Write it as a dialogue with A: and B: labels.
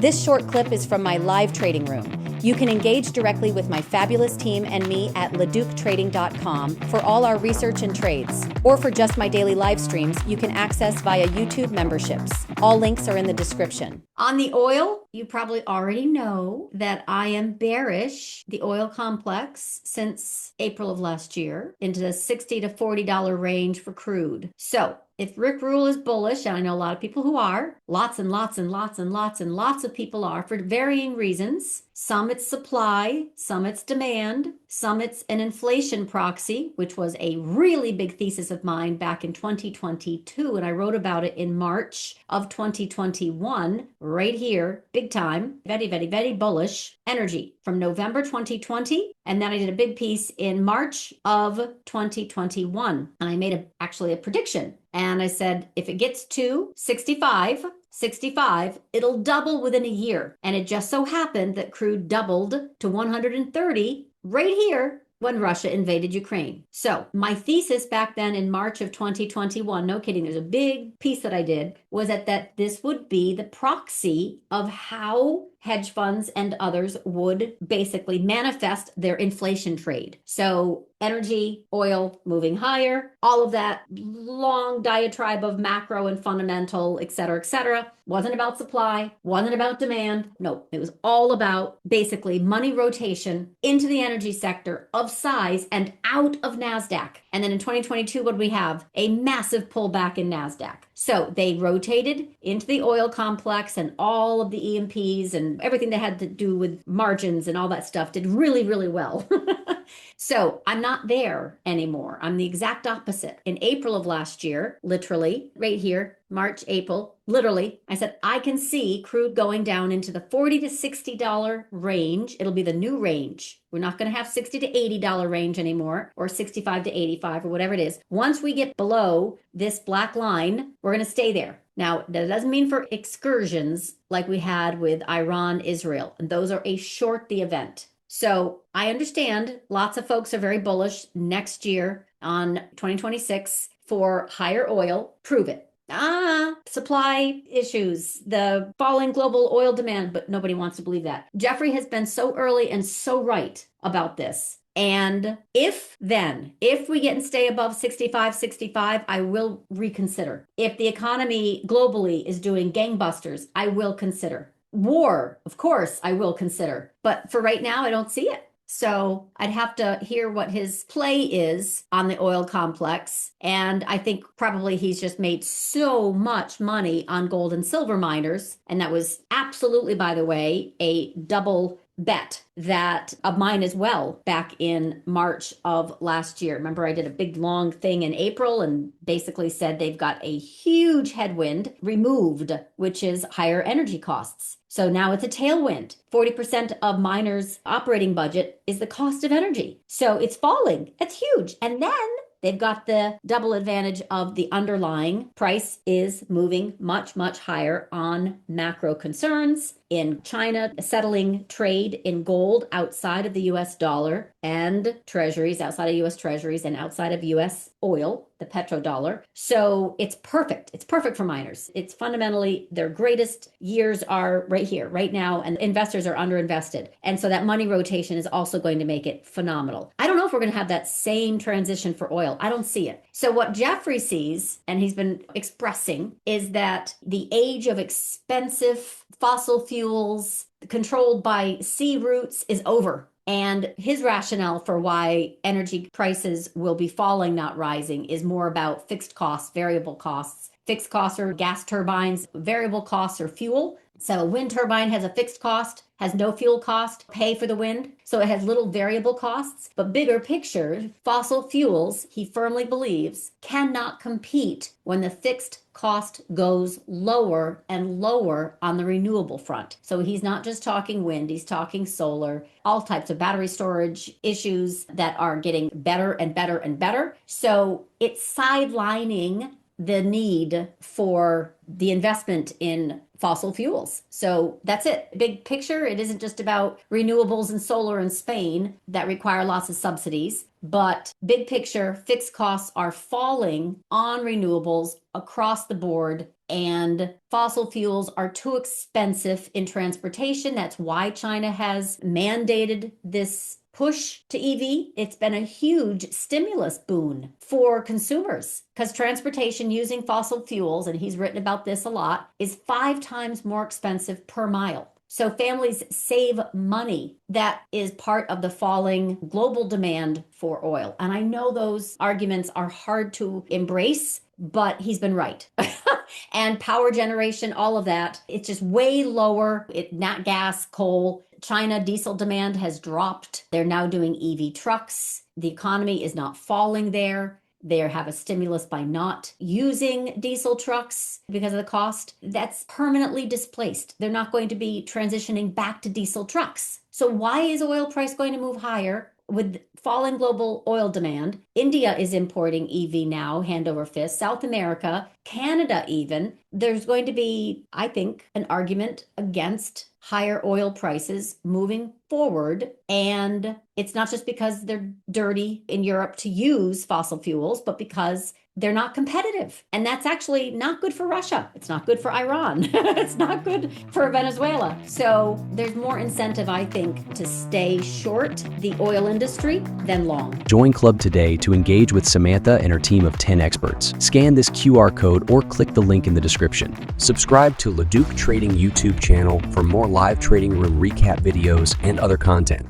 A: This short clip is from my live trading room. You can engage directly with my fabulous team and me at LaDucTrading.com for all our research and trades. Or for just my daily live streams, you can access via YouTube memberships. All links are in the description. On the oil, you probably already know that I am bearish the oil complex since April of last year into the $60 to $40 range for crude. So if Rick Rule is bullish, and I know a lot of people who are, lots and lots and lots and lots and lots of people are for varying reasons. Some it's supply, some it's demand, some it's an inflation proxy, which was a really big thesis of mine back in 2022. And I wrote about it in March of 2021, right here, big time, very, very, very bullish energy from November 2020. And then I did a big piece in March of 2021. And I made actually a prediction. And I said, if it gets to 65, it'll double within a year. And it just so happened that crude doubled to 130 right here when Russia invaded Ukraine. So my thesis back then in March of 2021, no kidding, there's a big piece that I did, was that this would be the proxy of how hedge funds and others would basically manifest their inflation trade. So energy, oil moving higher, all of that long diatribe of macro and fundamental, et cetera, wasn't about supply, wasn't about demand. No, it was all about basically money rotation into the energy sector of size and out of NASDAQ. And then in 2022, what do we have? A massive pullback in NASDAQ. So they rotated into the oil complex, and all of the E&Ps and everything that had to do with margins and all that stuff did really, really well. So I'm not there anymore. I'm the exact opposite. In April of last year, literally right here, March, April, literally, I said, I can see crude going down into the $40 to $60 range. It'll be the new range. We're not going to have $60 to $80 range anymore, or 65 to 85 or whatever it is. Once we get below this black line, we're going to stay there. Now, that doesn't mean for excursions like we had with Iran, Israel. And those are a short the event. So I understand lots of folks are very bullish next year on 2026 for higher oil. Prove it. Supply issues, the falling global oil demand, but nobody wants to believe that. Jeffrey has been so early and so right about this. And if we get and stay above 65, I will reconsider. If the economy globally is doing gangbusters, I will consider. War, of course, I will consider. But for right now, I don't see it. So I'd have to hear what his play is on the oil complex. And I think probably he's just made so much money on gold and silver miners. And that was absolutely, by the way, a double bet that of mine as well back in March of last year. Remember, I did a big long thing in April and basically said they've got a huge headwind removed, which is higher energy costs. So now it's a tailwind. 40% of miners' operating budget is the cost of energy. So it's falling. It's huge. And then they've got the double advantage of the underlying price is moving much, much higher on macro concerns in China, settling trade in gold outside of the US dollar and treasuries, outside of US treasuries and outside of US oil, the petrodollar. So it's perfect. It's perfect for miners. It's fundamentally their greatest years are right here, right now, and investors are underinvested. And so that money rotation is also going to make it phenomenal. I don't know if we're going to have that same transition for oil. I don't see it. So what Jeffrey sees, and he's been expressing, is that the age of expensive fossil fuels controlled by sea routes is over. And his rationale for why energy prices will be falling, not rising, is more about fixed costs, variable costs. Fixed costs are gas turbines, variable costs are fuel. So a wind turbine has a fixed cost, has no fuel cost, pay for the wind. So it has little variable costs. But bigger picture, fossil fuels, he firmly believes, cannot compete when the fixed cost goes lower and lower on the renewable front. So he's not just talking wind, he's talking solar, all types of battery storage issues that are getting better and better and better. So it's sidelining the need for the investment in fossil fuels. So that's it. Big picture, it isn't just about renewables and solar in Spain that require lots of subsidies, but big picture, fixed costs are falling on renewables across the board, and fossil fuels are too expensive in transportation. That's why China has mandated this push to EV. It's been a huge stimulus boon for consumers because transportation using fossil fuels, and he's written about this a lot, is 5 times more expensive per mile. So families save money. That is part of the falling global demand for oil. And I know those arguments are hard to embrace, but he's been right. And power generation, all of that, it's just way lower. Nat gas, coal. China diesel demand has dropped. They're now doing EV trucks. The economy is not falling there. They have a stimulus by not using diesel trucks because of the cost. That's permanently displaced. They're not going to be transitioning back to diesel trucks. So why is oil price going to move higher? With falling global oil demand, India is importing EV now, hand over fist. South America, Canada even. There's going to be, I think, an argument against higher oil prices moving forward. And it's not just because they're dirty in Europe to use fossil fuels, but because they're not competitive. And that's actually not good for Russia. It's not good for Iran. It's not good for Venezuela. So there's more incentive, I think, to stay short the oil industry than long.
B: Join Club today to engage with Samantha and her team of 10 experts. Scan this QR code or click the link in the description. Subscribe to LaDuc Trading YouTube channel for more live trading room recap videos and other content.